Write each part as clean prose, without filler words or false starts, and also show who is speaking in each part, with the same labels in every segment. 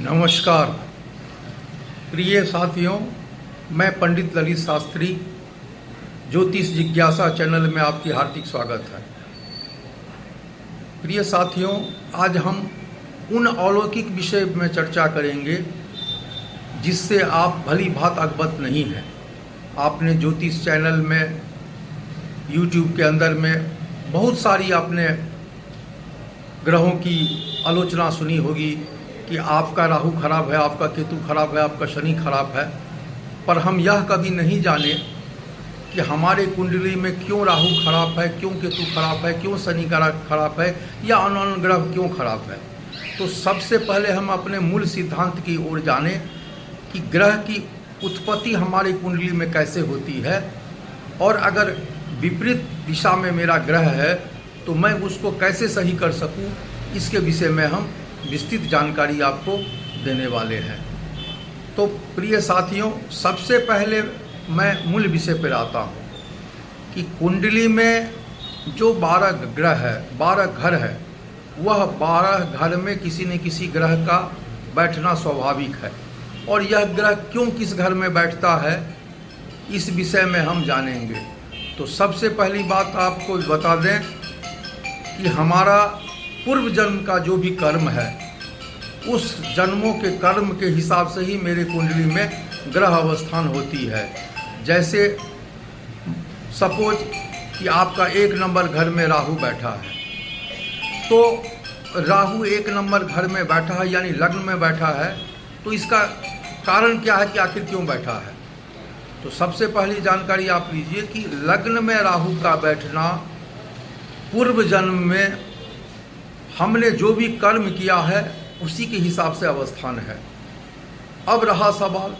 Speaker 1: नमस्कार प्रिय साथियों, मैं पंडित ललित शास्त्री ज्योतिष जिज्ञासा चैनल में आपकी हार्दिक स्वागत है। प्रिय साथियों, आज हम उन अलौकिक विषय में चर्चा करेंगे जिससे आप भली भांति अवगत नहीं हैं। आपने ज्योतिष चैनल में YouTube के अंदर में बहुत सारी आपने ग्रहों की आलोचना सुनी होगी कि आपका राहु खराब है, आपका केतु खराब है, आपका शनि खराब है। पर हम यह कभी नहीं जाने कि हमारे कुंडली में क्यों राहु खराब है, क्यों केतु खराब है, क्यों शनि खराब है या अन्य ग्रह क्यों खराब है। तो सबसे पहले हम अपने मूल सिद्धांत की ओर जाने कि ग्रह की उत्पत्ति हमारी कुंडली में कैसे होती है, और अगर विपरीत दिशा में मेरा ग्रह है तो मैं उसको कैसे सही कर सकूं, इसके विषय में हम विस्तृत जानकारी आपको देने वाले हैं। तो प्रिय साथियों, सबसे पहले मैं मूल विषय पर आता हूँ कि कुंडली में जो 12 ग्रह है, 12 घर है, वह 12 घर में किसी न किसी ग्रह का बैठना स्वाभाविक है। और यह ग्रह क्यों किस घर में बैठता है, इस विषय में हम जानेंगे। तो सबसे पहली बात आपको बता दें कि हमारा पूर्व जन्म का जो भी कर्म है, उस जन्मों के कर्म के हिसाब से ही मेरे कुंडली में ग्रह अवस्थान होती है। जैसे सपोज कि आपका 1 नंबर घर में राहु बैठा है, तो राहु 1 नंबर घर में बैठा है यानी लग्न में बैठा है, तो इसका कारण क्या है कि आखिर क्यों बैठा है। तो सबसे पहली जानकारी आप लीजिए कि लग्न में राहु का बैठना पूर्व जन्म में हमने जो भी कर्म किया है उसी के हिसाब से अवस्थान है। अब रहा सवाल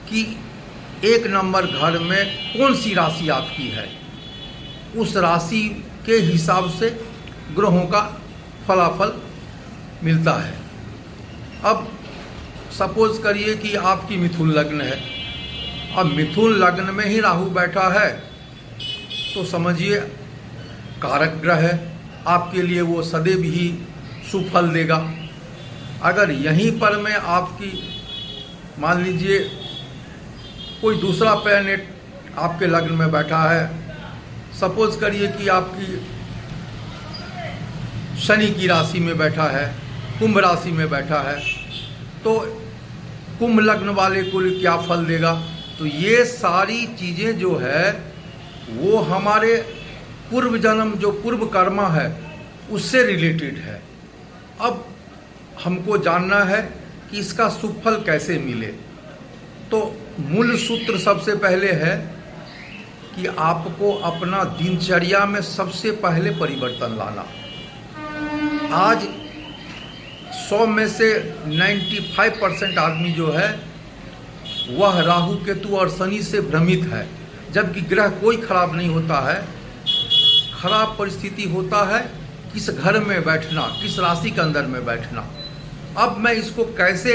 Speaker 1: कि 1 नंबर घर में कौन सी राशि आपकी है, उस राशि के हिसाब से ग्रहों का फलाफल मिलता है। अब सपोज करिए कि आपकी मिथुन लग्न है, अब मिथुन लग्न में ही राहु बैठा है, तो समझिए कारक ग्रह है, आपके लिए वो सदैव ही शुभ फल देगा। अगर यहीं पर मैं आपकी मान लीजिए कोई दूसरा प्लैनेट आपके लग्न में बैठा है, सपोज करिए कि आपकी शनि की राशि में बैठा है, कुंभ राशि में बैठा है, तो कुंभ लग्न वाले को क्या फल देगा। तो ये सारी चीज़ें जो है वो हमारे पूर्व जन्म जो पूर्व कर्मा है उससे रिलेटेड है। अब हमको जानना है कि इसका शुभ फल कैसे मिले। तो मूल सूत्र सबसे पहले है कि आपको अपना दिनचर्या में सबसे पहले परिवर्तन लाना। आज 100 में से 95% आदमी जो है वह राहु केतु और शनि से भ्रमित है, जबकि ग्रह कोई खराब नहीं होता है। खराब परिस्थिति होता है किस घर में बैठना, किस राशि के अंदर में बैठना। अब मैं इसको कैसे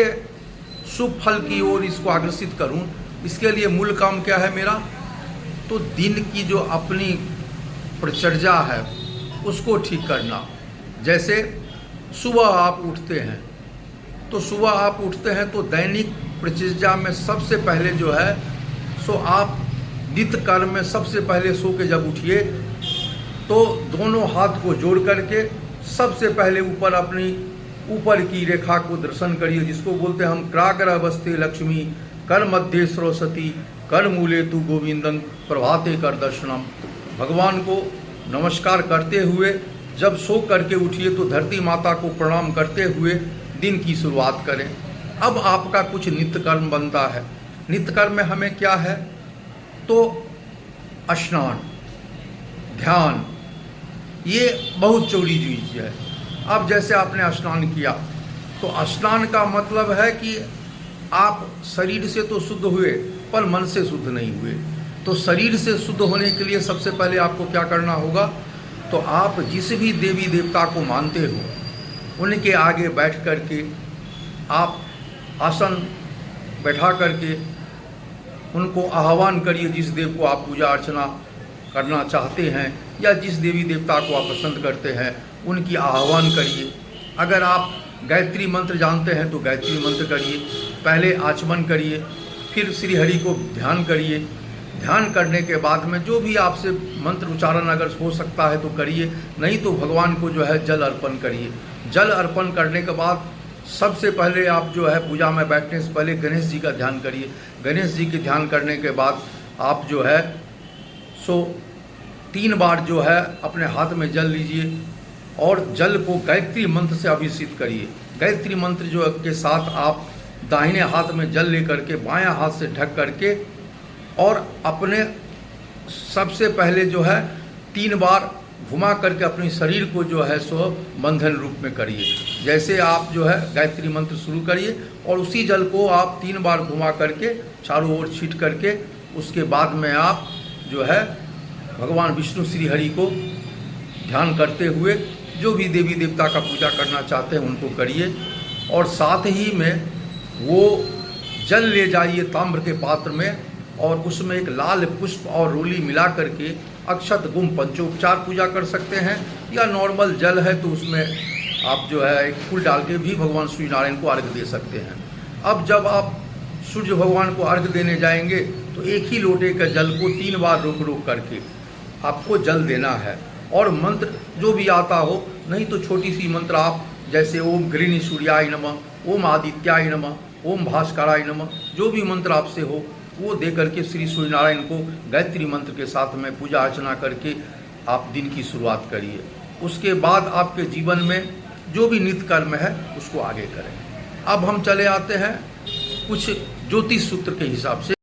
Speaker 1: शुभ फल की ओर इसको अग्रसित करूं, इसके लिए मूल काम क्या है मेरा, तो दिन की जो अपनी परिचर्या है उसको ठीक करना। जैसे सुबह आप उठते हैं, तो सुबह आप उठते हैं तो दैनिक परिचर्या में सबसे पहले जो है सो आप नित्य कर्म में सबसे पहले सो के जब उठिए तो दोनों हाथ को जोड़ करके सबसे पहले ऊपर अपनी ऊपर की रेखा को दर्शन करिए, जिसको बोलते हैं हम क्राग्र बस्ते लक्ष्मी, कर मध्य सरस्वती, कर मूले तु गोविंदं, प्रभाते कर दर्शनम। भगवान को नमस्कार करते हुए जब सो करके उठिए तो धरती माता को प्रणाम करते हुए दिन की शुरुआत करें। अब आपका कुछ नित्य कर्म बनता है। नित्य कर्म में हमें क्या है, तो स्नान, ध्यान, ये बहुत चौड़ी चीज़ है। अब जैसे आपने स्नान किया, तो स्नान का मतलब है कि आप शरीर से तो शुद्ध हुए पर मन से शुद्ध नहीं हुए। तो शरीर से शुद्ध होने के लिए सबसे पहले आपको क्या करना होगा, तो आप जिस भी देवी देवता को मानते हो उनके आगे बैठ करके आप आसन बैठा करके उनको आह्वान करिए। जिस देव को आप पूजा अर्चना करना चाहते हैं या जिस देवी देवता को आप पसंद करते हैं उनकी आह्वान करिए। अगर आप गायत्री मंत्र जानते हैं तो गायत्री मंत्र करिए, पहले आचमन करिए, फिर श्री हरि को ध्यान करिए। ध्यान करने के बाद में जो भी आपसे मंत्र उच्चारण अगर हो सकता है तो करिए, नहीं तो भगवान को जो है जल अर्पण करिए। जल अर्पण करने के बाद सबसे पहले आप जो है पूजा में बैठने से पहले गणेश जी का ध्यान करिए। गणेश जी के ध्यान करने के बाद आप जो है 3 बार जो है अपने हाथ में जल लीजिए और जल को गायत्री मंत्र से अभिषेक करिए। गायत्री मंत्र जो के साथ आप दाहिने हाथ में जल लेकर के बायां हाथ से ढक करके और अपने सबसे पहले जो है 3 बार घुमा करके अपने शरीर को जो है सो बंधन रूप में करिए। जैसे आप जो है गायत्री मंत्र शुरू करिए और उसी जल को आप 3 बार घुमा करके चारों ओर छींट करके उसके बाद में आप जो है भगवान विष्णु श्री हरि को ध्यान करते हुए जो भी देवी देवता का पूजा करना चाहते हैं उनको करिए। और साथ ही में वो जल ले जाइए ताम्र के पात्र में और उसमें एक लाल पुष्प और रोली मिला करके अक्षत गुम पंचोपचार पूजा कर सकते हैं, या नॉर्मल जल है तो उसमें आप जो है एक फूल डाल के भी भगवान सूर्य नारायण को अर्घ्य दे सकते हैं। अब जब आप सूर्य भगवान को अर्घ्य देने जाएंगे तो एक ही लोटे के जल को 3 बार रोक रोक करके आपको जल देना है। और मंत्र जो भी आता हो, नहीं तो छोटी सी मंत्र आप जैसे ओम गृहिणी सूर्याय नमः, ओम आदित्याय नमः, ओम भास्कराय नमः, जो भी मंत्र आपसे हो वो दे करके श्री सूर्य नारायण को गायत्री मंत्र के साथ में पूजा अर्चना करके आप दिन की शुरुआत करिए। उसके बाद आपके जीवन में जो भी नित्य कर्म है उसको आगे करें। अब हम चले आते हैं कुछ ज्योतिष सूत्र के हिसाब से।